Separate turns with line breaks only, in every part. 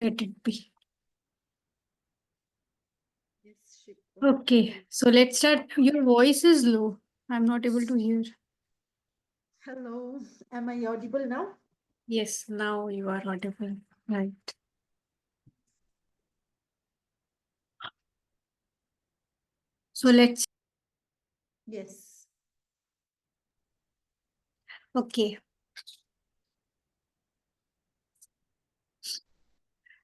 Let it be.
Yes, Shipra.
Okay, so let's start. Your voice is low. I'm not able to hear.
Hello, am I audible now?
Yes, now you are audible. Right. So let's.
Yes.
Okay.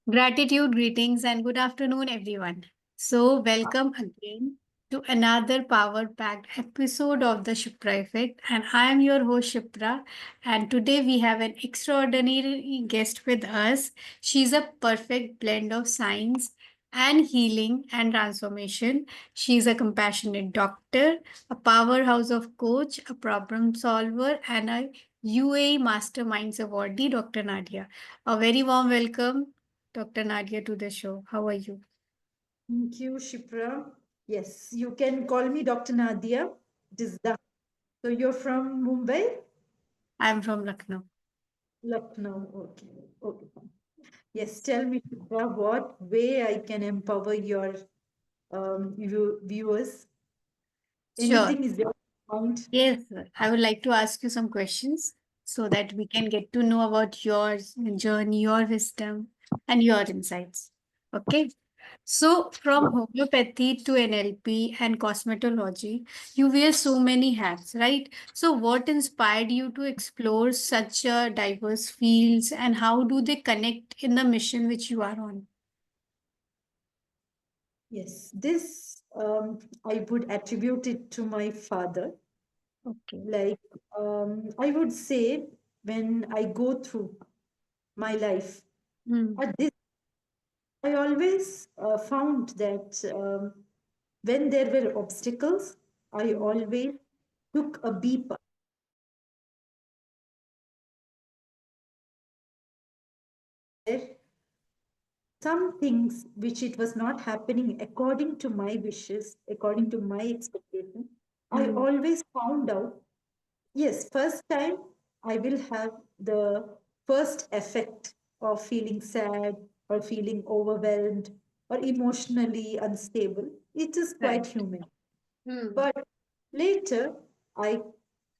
Gratitude, greetings, and good afternoon, everyone. So, welcome again to another power packed episode of the Shipra Effect. And I am your host, Shipra. And today we have an extraordinary guest with us. She's a perfect blend of science and healing and transformation. She's a compassionate doctor, a powerhouse of coach, a problem solver, and a UAE Master Mind Awardee, Dr. Nadia. A very warm welcome Dr. Nadia to the show. How are you?
Thank you, Shipra. Yes, you can call me Dr. Nadia. It is that. So you're from Mumbai?
I'm from Lucknow.
Lucknow. Okay. Okay. Fine. Yes, tell me, Shipra, what way I can empower your viewers?
Sure.
Anything is there in mind?
Yes, sir. I would like to ask you some questions so that we can get to know about your journey, your wisdom, and your insights. Okay. So, from homeopathy to NLP and cosmetology, you wear so many hats, right? So, what inspired you to explore such a diverse fields and how do they connect in the mission which you are on?
Yes, this I would attribute it to my father.
Okay.
Like, I would say when I go through my life,
Hmm.
at this, I always found that when there were obstacles, I always took a B path. There some things which it was not happening according to my wishes, according to my expectation, I
Hmm.
always found out. Yes, first time I will have the first effect of feeling sad or feeling overwhelmed or emotionally unstable. It is quite
Right.
human.
Hmm.
But later I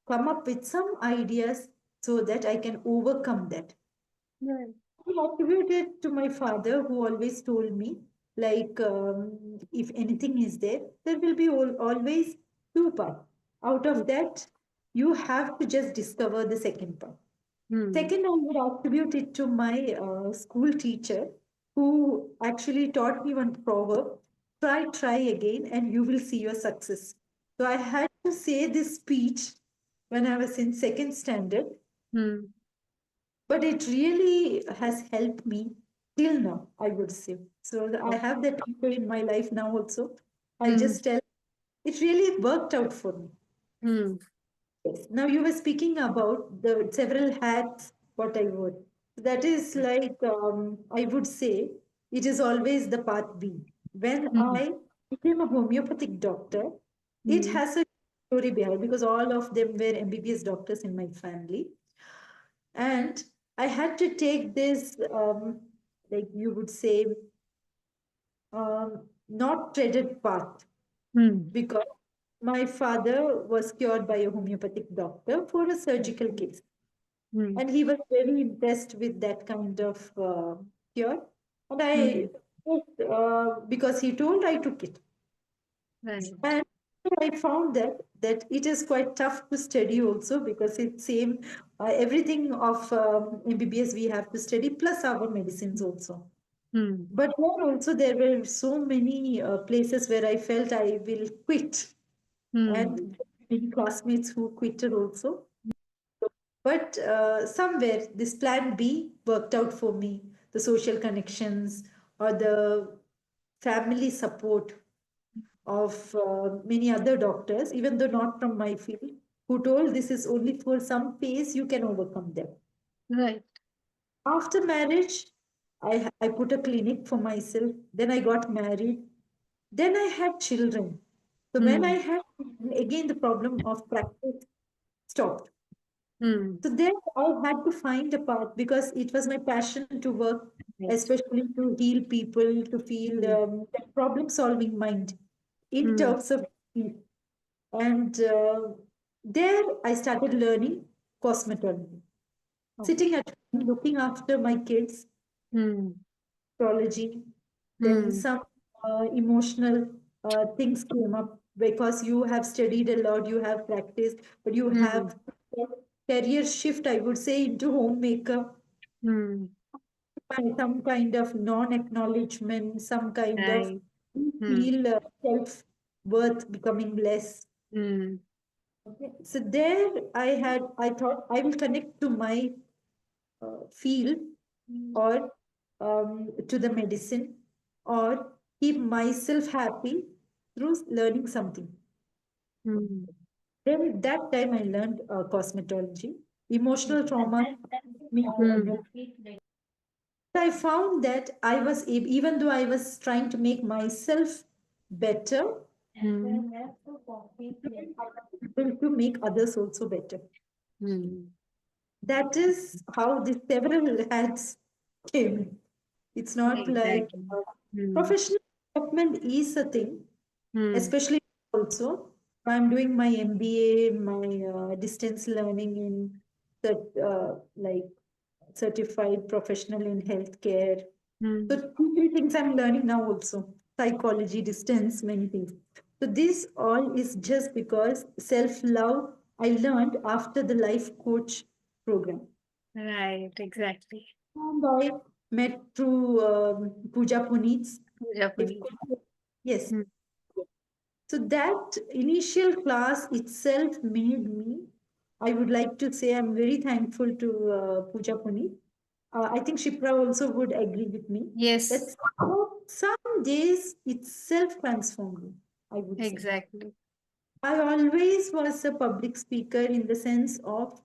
come up with some ideas so that I can overcome that.
Right.
I attribute it to my father who always told me, like, if anything is there, there will be always two parts. Out of that, you have to just discover the second part.
Hmm.
Second, I would attribute it to my school teacher who actually taught me one proverb, try again, and you will see your success. So I had to say this speech when I was in second standard,
Hmm.
but it really has helped me till now, I would say. So I
Oh.
have that people in my life now also. I
Hmm.
just tell it really worked out for me.
Hmm.
Yes. Now you were speaking about the several hats what I wore. That is like I would say it is always the path B. When
Hmm.
I became a homeopathic doctor, it
Hmm.
has a story behind because all of them were MBBS doctors in my family. And I had to take this, like you would say, not treaded path
Hmm.
because my father was cured by a homeopathic doctor for a surgical case.
Hmm.
And he was very impressed with that kind of cure. And
Hmm.
because he told, I took it.
Right.
And I found that it is quite tough to study also because it's same everything of MBBS we have to study plus our medicines also.
Hmm.
But then also there were so many places where I felt I will quit,
Hmm.
and many classmates who quitted also. But somewhere this plan B worked out for me. The social connections or the family support of many other doctors, even though not from my field, who told this is only for some phase, you can overcome them.
Right.
After marriage, I put a clinic for myself. Then I got married. Then I had children. So when I
Hmm.
had, again, the problem of practice stopped.
Hmm.
So there I had to find a path because it was my passion to work,
Right.
especially to heal people, to feel
Hmm.
that problem solving mind in
Hmm.
terms of heal. And there I started learning cosmetology. Sitting
Okay.
at home, looking after my kids,
Hmm.
astrology, then
Hmm.
some emotional things came up because you have studied a lot, you have practiced, but you
Hmm.
have career shift, I would say, into homemaker,
Hmm.
some kind of non-acknowledgement, some kind of
Right. Hmm.
feel self-worth becoming less.
Hmm.
Okay. So there I thought I will connect to my field or to the medicine or keep myself happy through learning something.
Hmm.
Then that time I learned cosmetology, emotional trauma. Me,
Hmm.
I found that even though I was trying to make myself better,
Hmm.
able to make others also better.
Hmm.
That is how the several hats came. It's not like
Exactly. Hmm.
professional development is a thing,
Hmm.
especially also. I'm doing my MBA, my distance learning in that like certified professional in healthcare.
Hmm.
So two, three things I'm learning now also. Psychology, distance, many things. So this all is just because self-love I learned after the life coach program.
Right. Exactly.
And I met through Pooja Puneet's. If
Japanese.
yes,
Hmm.
so that initial class itself made me. I would like to say I'm very thankful to Pooja Puneet. I think Shipra also would agree with me.
Yes.
That some days itself transformed me. I would say.
Exactly.
I always was a public speaker in the sense of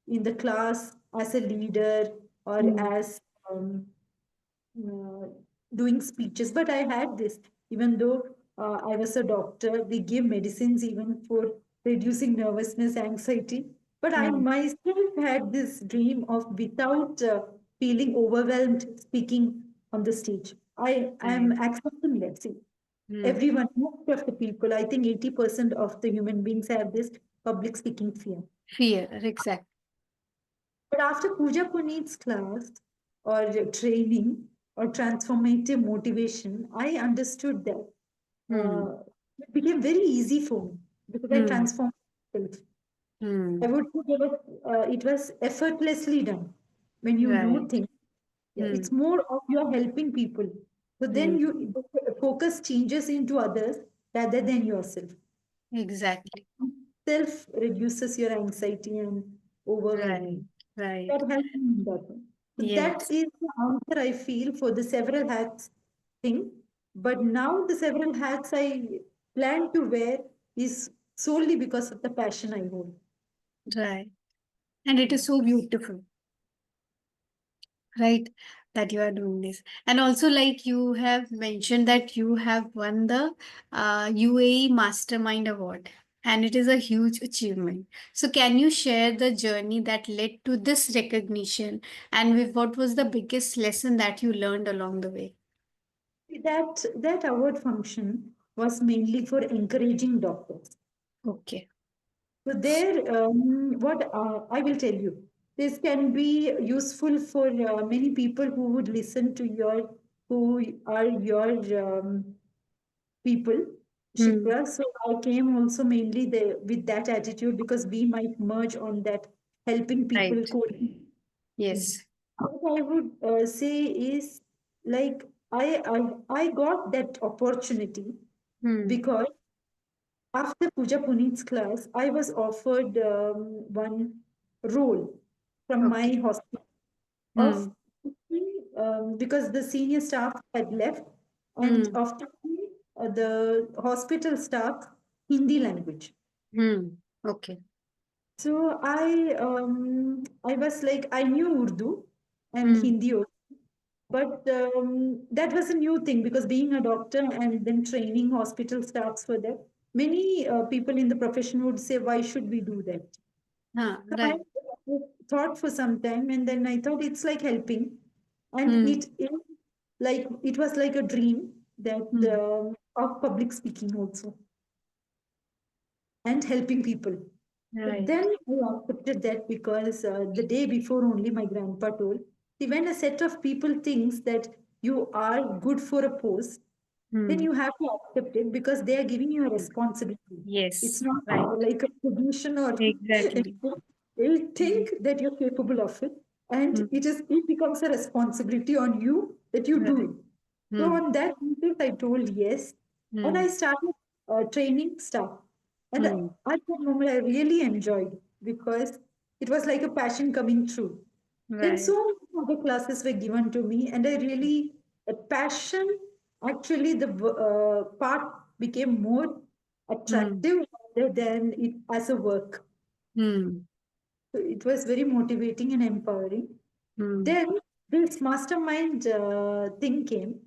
in the class as a leader or
Hmm.
as uh, doing speeches. But I had this, even though I was a doctor, we give medicines even for reducing nervousness, anxiety. But I
Hmm.
myself had this dream of without feeling overwhelmed speaking on the stage. I am
Right.
accepting that. See,
Hmm.
everyone, most of the people, I think 80% of the human beings have this public speaking fear.
Fear. Exactly.
But after Pooja Puneet's class or training or transformative motivation, I understood that
Hmm.
it became very easy for me because I
Hmm.
transformed myself. I
Hmm.
would say it was effortlessly done when you know
Right.
things. Yeah,
Hmm.
it's more of you're helping people. So then
Hmm.
the focus changes into others rather than yourself.
Exactly.
Self reduces your anxiety and
Right.
overwhelming.
Right.
That helps me in that one. So that
Yes.
is the answer I feel for the several hats thing. But now the several hats I plan to wear is solely because of the passion I hold.
Right. And it is so beautiful, right? That you are doing this. And also, like you have mentioned that you have won the UAE Master Mind Award. And it is a huge achievement. So, can you share the journey that led to this recognition and what was the biggest lesson that you learned along the way?
That award function was mainly for encouraging doctors.
Okay.
So there, what I will tell you, this can be useful for many people who would listen to who are your people,
Hmm.
Shipra. So I came also mainly with that attitude because we might merge on that helping people
Right.
coding thing.
Yes.
What I would say is like I got that opportunity
Hmm.
because after Pooja Puneet's class, I was offered one role from my
Okay.
hospital of
Hmm.
because the senior staff had left and
Hmm.
of the hospital staff Hindi language.
Hmm. Okay.
So I was like I knew Urdu and
Hmm.
Hindi also, but that was a new thing because being a doctor and then training hospital staffs for that, many people in the profession would say, why should we do that? So I
Right.
thought for some time, and then I thought it's like helping, and
Hmm.
it like it was like a dream that
Hmm.
of public speaking also and helping people. But
Right.
then I accepted that because the day before only my grandpa told, see, when a set of people thinks that you are good for a post, then
Hmm.
you have to accept it because they are giving you a responsibility. It's
Yes.
not
Right.
like a promotion or
Exactly.
anything. They
Hmm.
think that you're capable of it, and
Hmm.
it becomes a responsibility on you that you do
Right.
it. So
Hmm.
on that basis, I told yes, and
Hmm.
I started training staff. And
Hmm.
at that moment, I really enjoyed because it was like a passion coming true. Then so
Right.
many other classes were given to me, and I really a passion. Actually, the part became more
Hmm.
attractive rather than it as a work.
Hmm.
So it was very motivating and empowering.
Hmm.
Then this mastermind thing came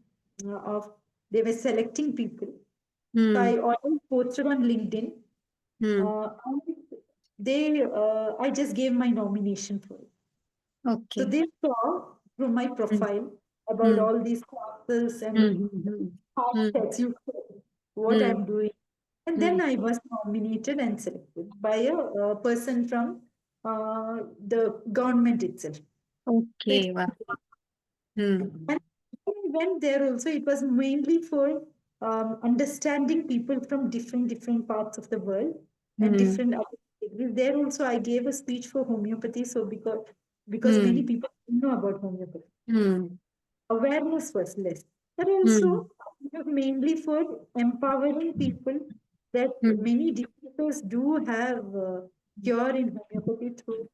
of they were selecting people. So
Hmm.
I always posted on LinkedIn.
Hmm.
And I just gave my nomination for it. So
Okay.
they saw through my
Hmm.
profile about
Hmm.
all these classes and
Hmm. Hmm. Hmm.
hashtags you said, what
Hmm.
I'm doing. And then
Hmm.
I was nominated and selected by a person from the government itself. So it,
Okay. Wow. Hmm.
and when I went there also, it was mainly for understanding people from different parts of the world and
Hmm.
different other degrees. There also, I gave a speech for homeopathy. So because many
Hmm.
people don't know about homeopathy,
Hmm.
awareness was less. But also,
Hmm.
it was mainly for empowering people that
Hmm.
many diseases do have cure in homeopathy through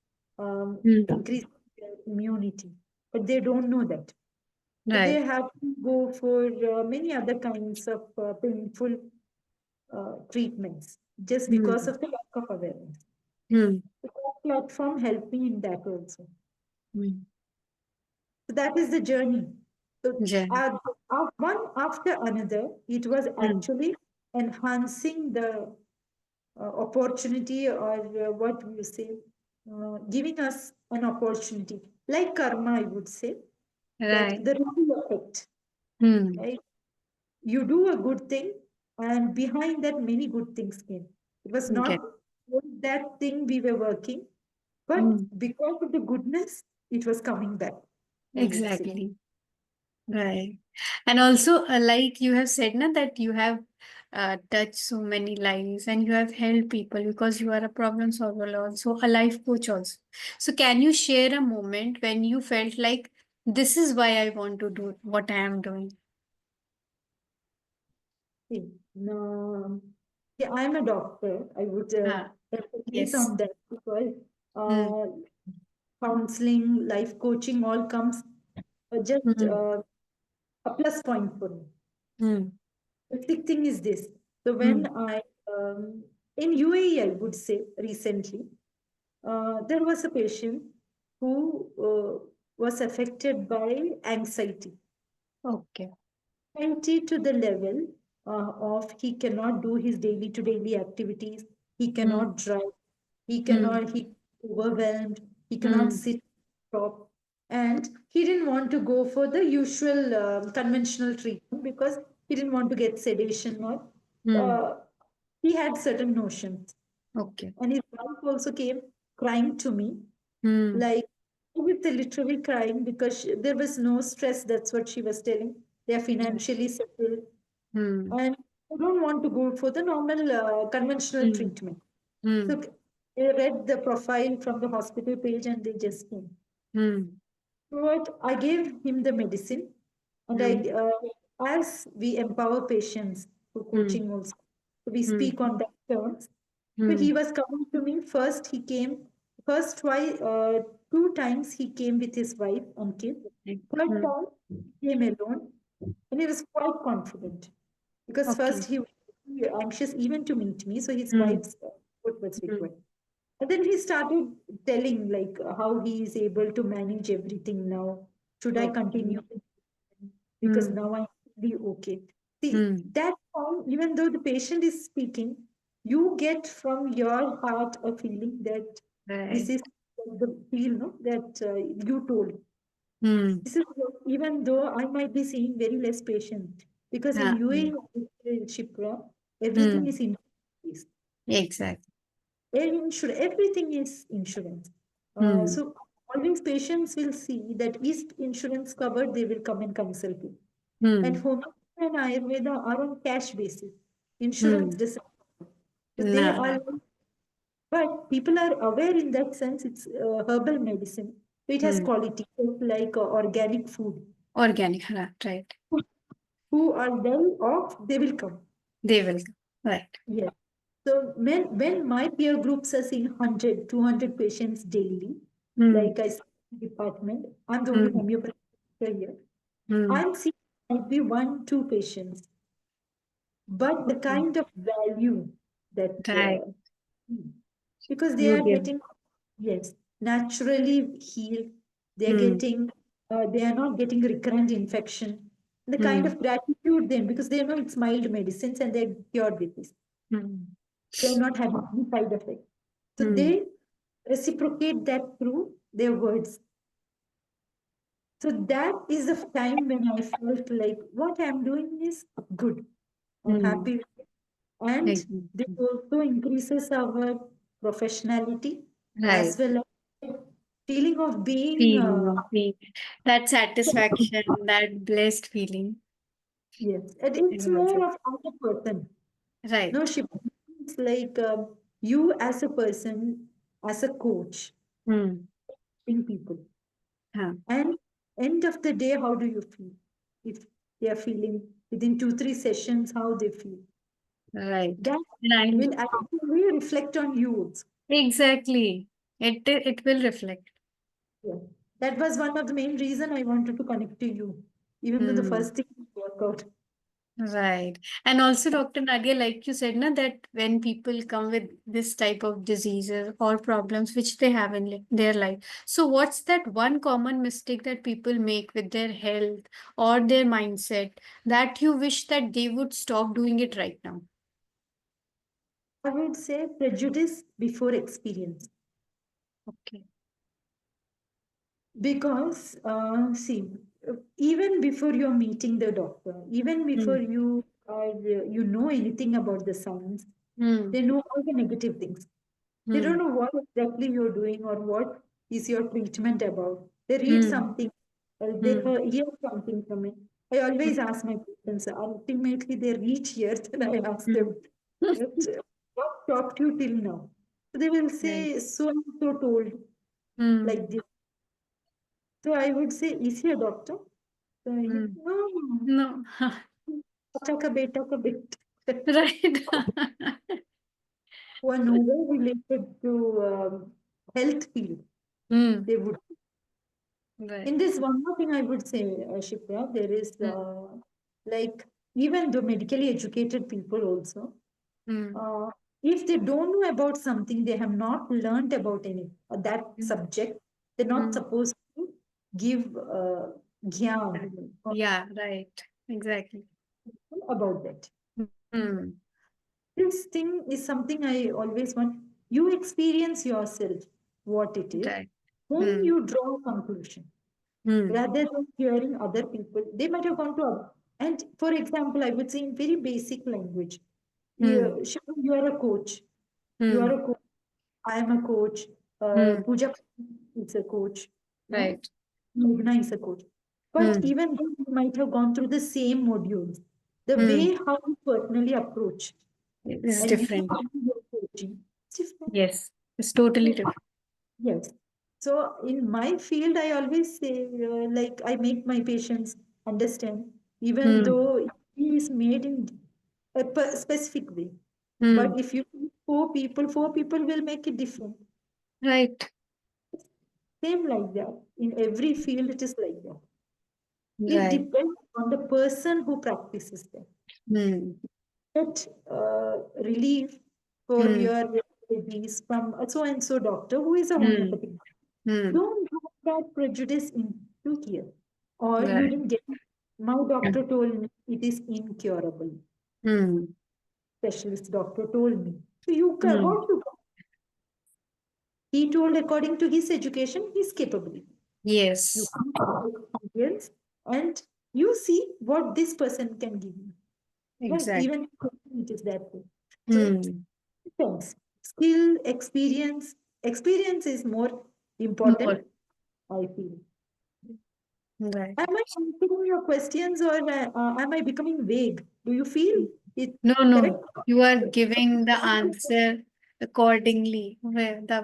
Hmm.
increasing their immunity, but they don't know that. So they
Right.
have to go for many other kinds of painful treatments just because
Hmm.
of the lack of awareness.
Hmm.
So that platform helped me in that also.
Hmm.
So that is the journey. So
Yeah.
one after another, it was
Hmm.
actually enhancing the opportunity or what you say, giving us an opportunity. Like karma, I would say, that
Right.
the ripple effect,
Hmm.
right? You do a good thing, and behind that, many good things came. It was
Get.
not that thing we were working, but
Hmm.
because of the goodness, it was coming back, I would say.
Exactly. Right. And also, like you have said, na, that you have touched so many lives and you have helped people because you are a problem solver, also a life coach also. So, can you share a moment when you felt like this is why I want to do what I am doing?
See, no, yeah, I'm a doctor. I would
Ah,
emphasize
yes.
on that because
Hmm.
uh, counseling, life coaching, all comes just
Hmm.
a plus point for me.
Hmm.
The big thing is this. So
Hmm.
when in UAE, I would say recently, there was a patient who was affected by anxiety.
Okay.
Anxiety to the level of he cannot do his daily to daily activities. He
Hmm.
cannot drive.
Hmm.
He overwhelmed. He cannot
Hmm.
sit, stop. And he didn't want to go for the usual conventional treatment because he didn't want to get sedation or
Hmm.
uh, he had certain notions.
Okay.
And his wife also came crying to me,
Hmm.
like with the literally crying because there was no stress. That's what she was telling. They are financially settled
Hmm.
and I don't want to go for the normal conventional
Hmm.
treatment.
Hmm.
So they read the profile from the hospital page and they just came.
Hmm.
So what I gave him the medicine, and
Hmm.
as we empower patients for
Hmm.
coaching also, so we
Hmm.
speak on that terms. So he
Hmm.
was coming to me first. He came first twice, two times he came with his wife and kid.
Okay.
Third
Hmm.
time he came alone, and he was quite confident because first
Okay.
he was anxious even to meet me. So his
Hmm.
wife's what was
Hmm.
required. And then he started telling like how he is able to manage everything now. Should I
Okay.
continue? Because
Hmm.
now I'm really okay. See,
Hmm.
that time, even though the patient is speaking, you get from your heart a feeling that This
Right.
is the feel, no, that you told.
Hmm.
This is even though I might be seeing very less patient because in
Hmm.
UAE, Shipra, everything
Hmm.
is in.
Exactly.
Everything is insurance.
Hmm.
So always patients will see that is insurance covered, they will come and consult you. And
Hmm.
homeopathy and Ayurveda are on cash basis. Insurance
Hmm.
doesn't. So they
No,
are,
right.
but people are aware in that sense. It's herbal medicine. It has
Hmm.
quality, it's like organic food.
Organic, right.
Who are well off, they will come.
They will. Right.
Yes. So when my peer groups are seeing 100, 200 patients daily,
Hmm.
like I said, department, I'm the only
Hmm.
homeopathic doctor here.
Hmm.
I'm seeing might be one, two patients, but the
Okay.
kind of value that
Right.
because they
You
are
give.
getting, yes, naturally healed. They're
Hmm.
getting, they are not getting recurrent infection. The kind
Hmm.
of gratitude then, because they know it's mild medicines and they're cured with this.
Hmm.
They're not having any side effect. So
Hmm.
they reciprocate that through their words. So that is the time when I felt like what I'm doing is good. I'm
Hmm.
happy with it. And this
Exactly.
also increases our professionality as
Right.
well as feeling of being
Feeling of being that satisfaction, that blessed feeling.
yes. And
I
it's
love
more
it.
of other person. No,
Right.
she it's like you as a person, as a coach,
Hmm.
in people.
Huh.
And end of the day, how do you feel? If they are feeling within 2, 3 sessions, how they feel.
Right.
That
And
will
I
actually reflect on you also.
exactly. It will reflect.
Yeah. That was one of the main reason I wanted to connect to you. Even though the
Hmm.
first thing didn't work out.
Right. And also, Dr. Nadia, like you said, na, that when people come with this type of diseases or problems which they have in their life, so what's that one common mistake that people make with their health or their mindset that you wish that they would stop doing it right now?
I would say prejudice before experience.
Okay.
Because, see, even before you're meeting the doctor, even before
Hmm.
you know anything about the science,
Hmm.
they know all the negative things. They don't
Hmm.
know what exactly you're doing or what is your treatment about. They read
Hmm.
something, they
Hmm.
hear something from it. I always ask my patients, ultimately they reach here, then I ask
Hmm.
them, that, what stopped you till now? So they will
Right.
say, so and so told,
Hmm.
like this. So I would say, is he a doctor? So he,
Hmm.
no,
No.
beta ka beta.
Right.
Who are nowhere related to health field.
Hmm.
They would.
Right.
In this, one more thing I would say, Shipra, there is
Hmm.
like even the medically educated people also,
Hmm.
uh, if they don't know about something, they have not learned about any that
Hmm.
subject, they're not
Hmm.
supposed to give gyan
Yeah, right. Exactly.
about that.
Hmm.
This thing is something I always want. You experience yourself what it is,
Right.
then
Hmm.
you draw a conclusion.
Hmm.
Rather than hearing other people, they might have gone to other. And for example, I would say in very basic language,
Hmm.
Shivam, you are a coach. You are
Hmm.
a coach. I am a coach.
Hmm.
Pooja is a coach. No,
Right.
Meghna is a coach. But
Hmm.
even though you might have gone through the same modules, the
Hmm.
way how you personally approach
It's
and you
different.
how you are coaching, it's different.
Yes. It's totally
So,
different.
yes. So in my field, I always say, like, I make my patients understand, even
Hmm.
though he is made in a specific way.
Hmm.
But if you put four people will make it different.
Right.
Same like that. In every field, it is like that. It
Right.
depends on the person who practices them.
Hmm.
Get relief for
Hmm.
your disease from a so and so doctor who is a
Hmm.
homeopathic.
Hmm.
Don't have that prejudice into here. Or you
Right.
didn't get, my doctor told me it is incurable.
Hmm.
Specialist doctor told me. So you can,
Hmm.
what you can, He told according to his education, his capability. You
Yes.
come to experience and you see what this person can give you. Right?
Exactly.
Even it is that way. So
Hmm.
depends. Skill, experience. Experience is more important,
More.
I feel.
Right.
Am I answering your questions or am I becoming vague? Do you feel it
No,
correct?
no. You are giving the answer accordingly. Where the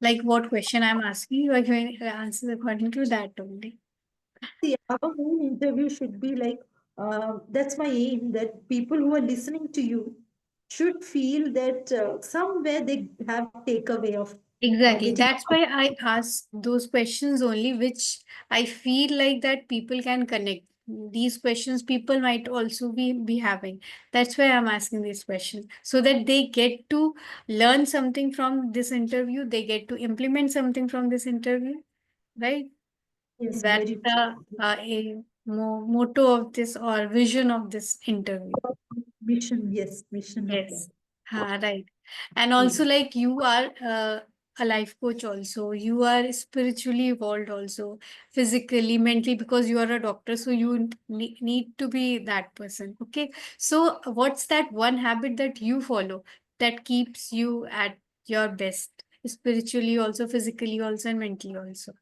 like what question I'm asking, you are giving answers according to that only.
See, our main interview should be like, that's my aim, that people who are listening to you should feel that somewhere they have takeaway of
Exactly.
getting.
That's why I ask those questions only, which I feel like that people can connect. These questions people might also be having. That's why I'm asking these questions. So that they get to learn something from this interview, they get to implement something from this interview, right?
Yes,
That's
very true.
the motto of this or vision of this interview.
Mission, yes, mission of that.
Yes. Right. And also, like you are a life coach, also. You are spiritually evolved, also, physically, mentally, because you are a doctor. So you need to be that person. Okay. So, what's that one habit that you follow that keeps you at your best, spiritually, also, physically, also, and mentally, also?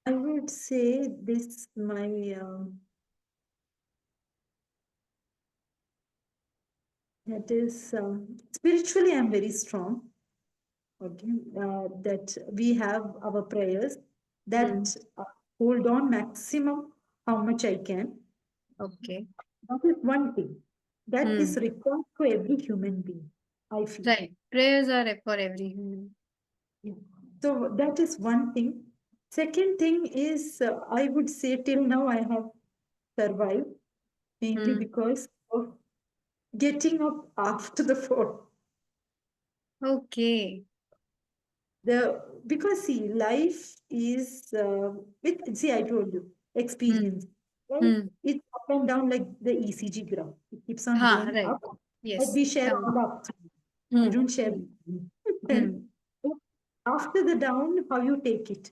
I would say this my that is spiritually I'm very strong. Okay, that we have our prayers
Hmm.
that hold on maximum how much I can.
Okay.
That is one thing that is
Hmm.
required for every human being. I feel.
Right. Prayers are for every human.
Yeah. So that is one thing. Second thing is I would say till now I have survived mainly
Hmm.
because of getting up after the fall.
Okay.
The because see, life is with see, I told you,
Hmm.
experience. Right?
Hmm.
It's up and down like the ECG graph. It keeps on going
Right.
up, but
Yes.
we share
Down.
all up. We
Hmm.
don't share.
Hmm.
Then after the down, how you take it.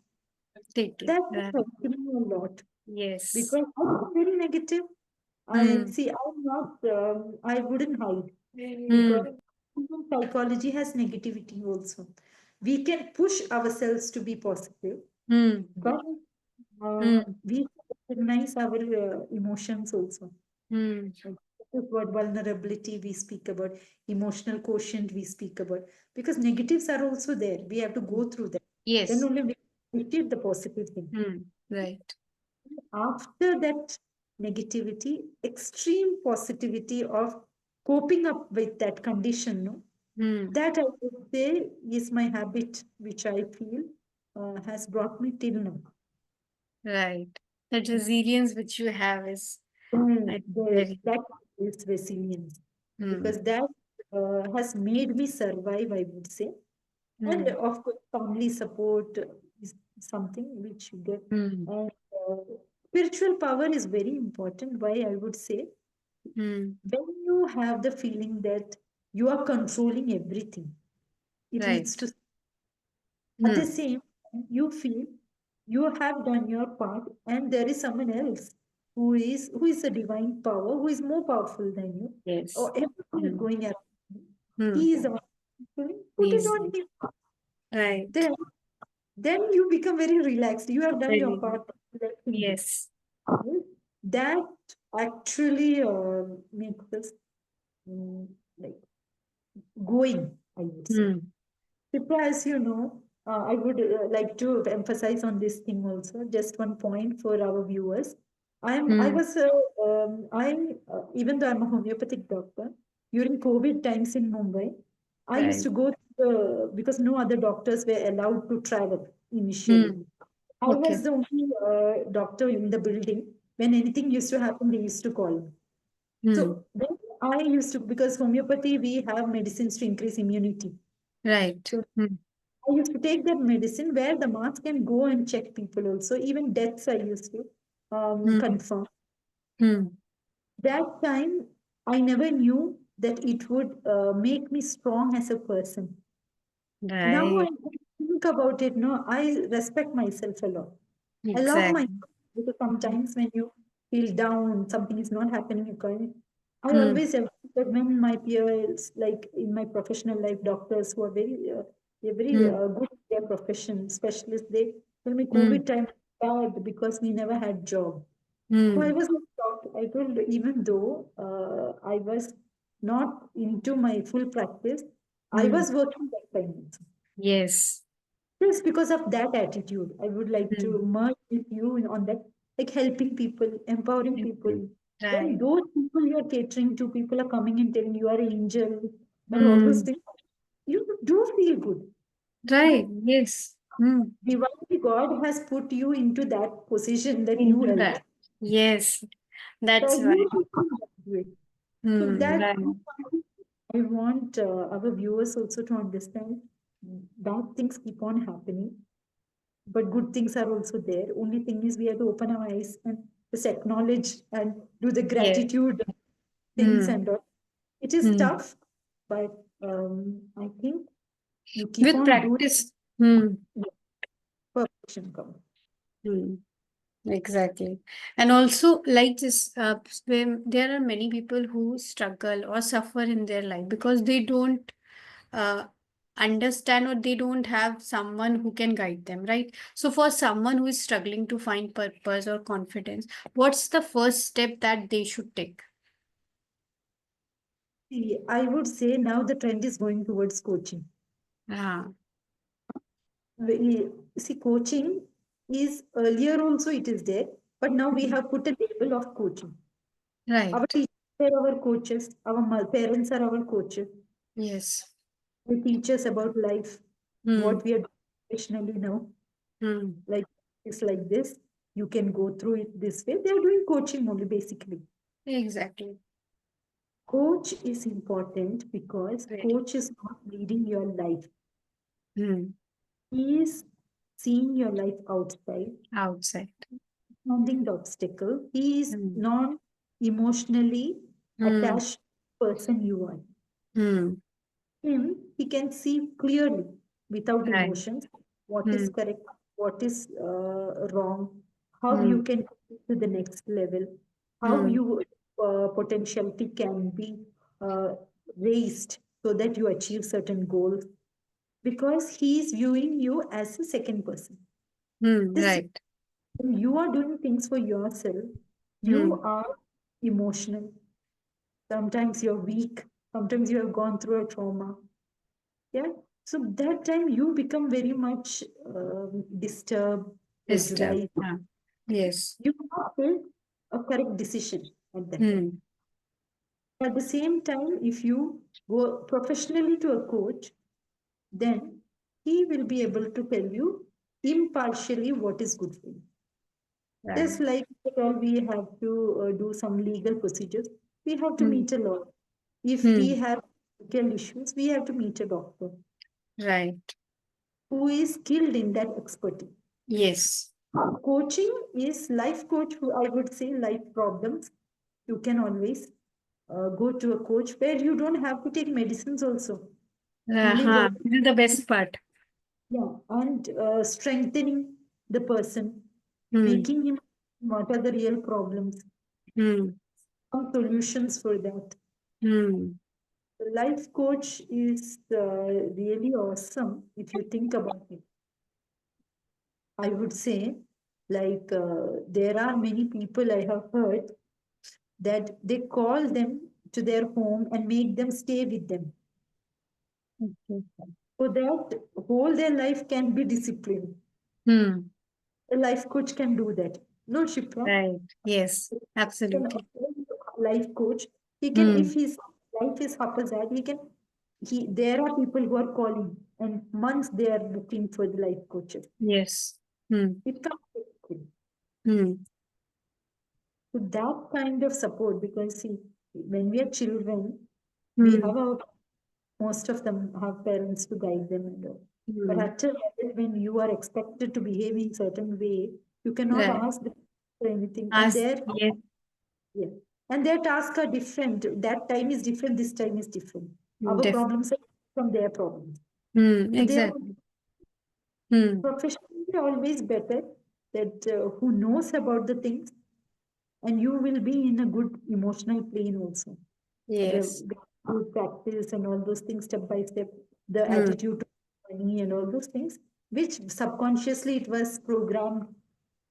Take it.
That is
Right.
helping me a lot
Yes.
because I'm very negative. I
Hmm.
see. I'm not. I wouldn't hide because
Hmm.
human psychology has negativity also. We can push ourselves to be positive,
Hmm.
but
Hmm.
we recognize our emotions also.
Hmm.
Like, this is what vulnerability we speak about, emotional quotient we speak about, because negatives are also there. We have to go through that. Then
Yes.
only we appreciate the positive thing.
Hmm. Right.
After that negativity, extreme positivity of coping up with that condition, no?
Hmm.
That I would say is my habit, which I feel has brought me till now.
Right. That resilience which you have is very.
That is resilience
Hmm.
because that has made me survive, I would say. And
Hmm.
of course, family support is something which you get.
Hmm.
And spiritual power is very important. Why I would say,
Hmm.
when you have the feeling that you are controlling everything, it leads
Right.
to at the
Hmm.
same time, you feel you have done your part, and there is someone else who is a divine power, who is more powerful than you, or
Yes.
everything is
Hmm.
going around.
Hmm.
He is the one feeling, put it
He's
on him.
right.
Then, then you become very relaxed. You have done your
Very.
part. Let him do.
Yes.
Right? That actually makes us mm, like going, I would say.
Hmm.
Shipra, as you know, I would like to emphasize on this thing also. Just one point for our viewers. I
Hmm.
was, even though I'm a homeopathic doctor, during COVID times in Mumbai, I used
Right.
to go to because no other doctors were allowed to travel initially.
Hmm.
I
Okay.
was the only doctor in the building. When anything used to happen, they used to call me.
Hmm.
So then I used to, because homeopathy, we have medicines to increase immunity.
Right.
So
Hmm.
I used to take that medicine where the mass can go and check people also. Even deaths I used to
Hmm.
confirm.
Hmm.
That time I never knew that it would make me strong as a person. Now I
Right.
think about it, no, I respect myself a lot. I love
Exactly.
myself because
Mm,
sometimes when you feel down, something is not happening, you can't. I
mm,
always have that when my peers, like in my professional life, doctors who are they're very
mm,
good at their profession, specialists, they tell me
mm,
COVID time was bad because we never had job. So I
mm,
was like shocked. I told even though I was not into my full practice, I
mm.
was working that time.
Yes.
Yes, because of that attitude, I would like to
Mm,
merge with you on that, like helping people, empowering people.
mm,
When
right.
those people you are catering to, people are coming and telling you are an angel and all those
Mm,
things, you do feel good.
right.
No,
Yes. Mm,
divinely God has put you into that position that you
into
help.
that. Yes.
So
That's
you
why.
should do that way. So
Mm,
that
right.
I want our viewers also to understand bad things keep on happening, but good things are also there. Only thing is we have to open our eyes and just acknowledge and do the
Yes.
gratitude things
Mm,
and all. It is
mm.
tough, but I think you keep
With
on doing
practice. Mm,
perfection come.
mm. Exactly. And also, like this, there are many people who struggle or suffer in their life because they don't uh, understand or they don't have someone who can guide them, right? So, for someone who is struggling to find purpose or confidence, what's the first step that they should take?
See, I would say now the trend is going towards coaching.
Ah,
See, coaching is earlier also it is there, but now we
mm,
have put a label of coaching. Our
right.
teachers are our coaches, our parents are our coaches.
Yes.
They teach us about life,
Hmm.
what we are doing professionally now.
Hmm.
Like it's like this. You can go through it this way. They are doing coaching only basically.
Exactly.
Coach is important because
Very.
coach is not leading your life.
Hmm.
He is seeing your life outside,
Outside.
finding the obstacle. He is
Hmm.
non emotionally
Hmm.
attached person you are.
Hmm.
Him, he can see clearly without
Right.
emotions what
Hmm.
is correct, what is wrong, how
Hmm.
you can take to the next level, how
Hmm.
you potentiality can be uh, raised so that you achieve certain goals because he is viewing you as a second person.
Hmm.
This
Right.
when you are doing things for yourself, you
Hmm.
are emotional. Sometimes you're weak. Sometimes you have gone through a trauma. Yeah. So that time you become very much disturbed,
Disturb.
pressurized.
Ah. Yes.
You cannot take a correct decision at that time.
Hmm.
At the same time, if you go professionally to a coach, then he will be able to tell you impartially what is good for you.
Right.
Just like we have to do some legal procedures, we have to
Hmm.
meet a lawyer. If we
Hmm.
have legal issues, we have to meet a doctor
Right.
who is skilled in that expertise.
Yes.
Coaching is life coach, who I would say life problems. You can always go to a coach where you don't have to take medicines also. Only
Huh.
work,
This is the best part.
yeah, and strengthening the person,
Hmm.
making him what are the real problems,
Hmm.
some solutions for that.
Hmm.
The life coach is really awesome if you think about it. I would say, like, there are many people I have heard that they call them to their home and make them stay with them
Okay.
so that whole their life can be disciplined.
Hmm.
A life coach can do that. No, Shipra.
Right. Yes.
Can
Absolutely.
life coach. He can, if
Hmm.
his life is haphazard, he can. He there are people who are calling and months they are looking for the life coaches.
Yes. Hmm.
It can't be quick.
Hmm.
So that kind of support, because see, when we are children, we
Hmm.
have our most of them have parents to guide them and all. But
Hmm.
after that, when you are expected to behave in certain way, you cannot
Right.
ask them for anything, and
As
their
yes.
yeah, and their tasks are different. That time is different. This time is different. Our
Definitely.
problems are from their problems. So they are
Exactly. Hmm.
professionally always better that who knows about the things, and you will be in a good emotional plane also.
Yes.
The good practice and all those things step by step, the
Hmm.
attitude to money and all those things, which subconsciously it was programmed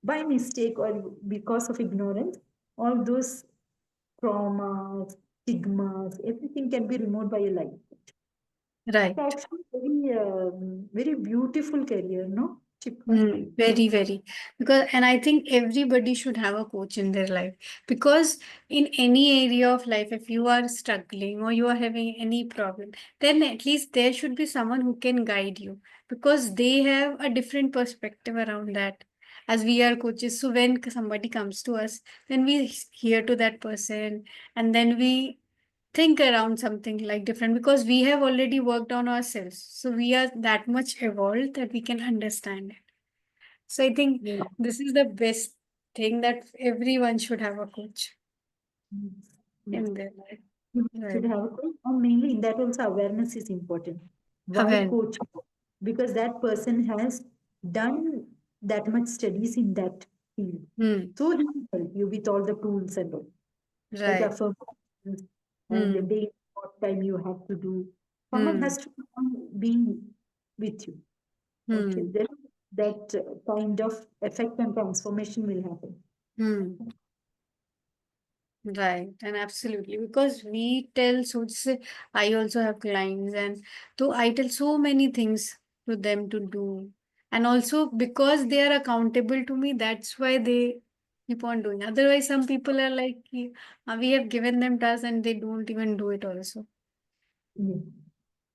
by mistake or because of ignorance. All those traumas, stigmas, everything can be removed by a life. It's
Right.
actually very beautiful career, no, Chipra?
Very, very. Because, and I think everybody should have a coach in their life. Because in any area of life, if you are struggling or you are having any problem, then at least there should be someone who can guide you because they have a different perspective around that. As we are coaches, so when somebody comes to us, then we hear to that person and then we think around something like different because we have already worked on ourselves. So we are that much evolved that we can understand it. So I think
Yeah.
this is the best thing that everyone should have a coach
Yeah.
in their life.
You should
Right.
have a coach, and mainly in that also awareness is important. Why
Awareness.
coach? Because that person has done that much studies in that field.
Hmm.
So he will help you with all the tools and all, like
Right.
affirmations and the
Hmm.
day, what time you have to do. Someone has
Hmm.
to be with you. Okay,
Hmm.
then that kind of effect and transformation will happen.
Hmm. Right, and absolutely because we tell so say I also have clients and so I tell so many things to them to do, and also because they are accountable to me, that's why they keep on doing. Otherwise, some people are like, we have given them tasks and they don't even do it also,
Yeah.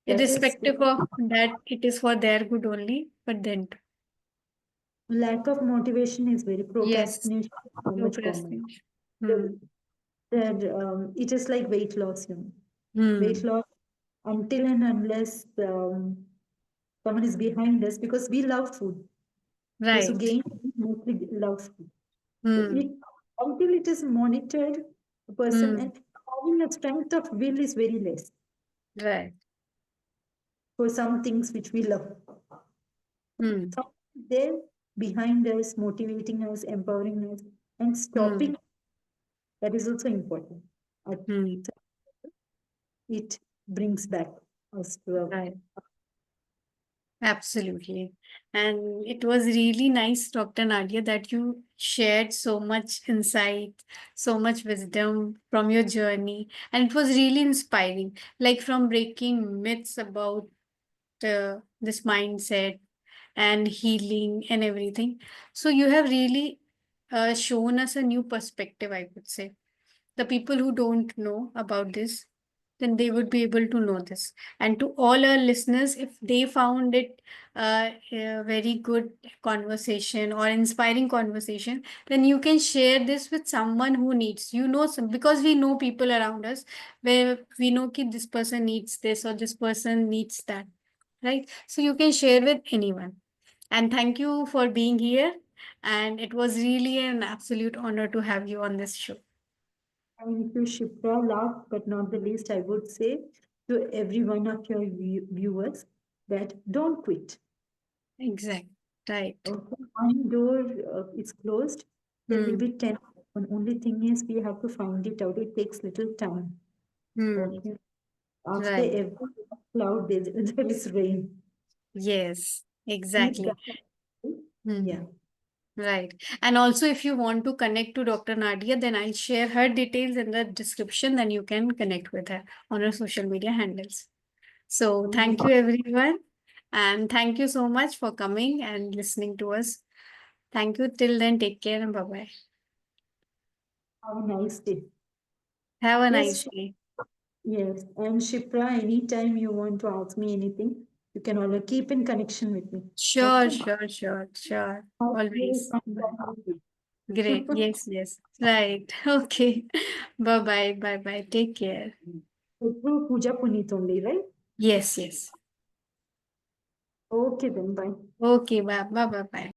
That is
irrespective of that it is for their good only. But then,
lack of motivation is very
yes,
procrastination is so much common.
procrastination. Hmm.
The- That it is like weight loss, weight
Hmm.
loss until and unless someone is behind us because we love food. Those who
Right.
gain mostly love food. So
Hmm.
it, until it is monitored, a person
Hmm.
and having a strength of will is very less
Right.
for some things which we love.
Hmm.
Someone is there behind us, motivating us, empowering us, and
Hmm.
stopping. That is also important. Uh,
Hmm.
It brings back us to our.
Right. Absolutely. And it was really nice, Dr. Nadia, that you shared so much insight, so much wisdom from your journey. And it was really inspiring, like from breaking myths about this mindset and healing and everything. So you have really shown us a new perspective, I would say. The people who don't know about this, then they would be able to know this. And to all our listeners, if they found it a very good conversation or inspiring conversation, then you can share this with someone who needs, some, because we know people around us where we know that this person needs this or this person needs that, right? So you can share with anyone. And thank you for being here. And it was really an absolute honor to have you on this show.
Thank you, Shipra. Last but not the least, I would say to every one of your viewers that don't quit.
Exact. Right.
Okay, one door is closed, there will
Hmm.
be 10. And only thing is we have to find it out. It takes little time.
Hmm.
Okay. After
Right.
every cloud, there is rain.
Yes.
Keep
Exactly.
going.
Hmm.
Yeah.
Right. And also, if you want to connect to Dr. Nadia, then I'll share her details in the description. Then you can connect with her on her social media handles. So, thank you, everyone. And thank you so much for coming and listening to us. Thank you. Till then, take care and bye bye.
Have a nice day.
Have a
Yes,
nice day.
yes. And Shipra, anytime you want to ask me anything, you can always keep in connection with me.
Sure,
Okay.
sure, sure, sure.
Have a
Always. Bye.
fantastic
Great.
day.
Yes, yes. Right. Okay. Bye bye. Bye bye. Take care.
Through Puja Puneet only, right?
Yes, yes.
Okay, then bye.
Okay. Bye bye. Bye bye.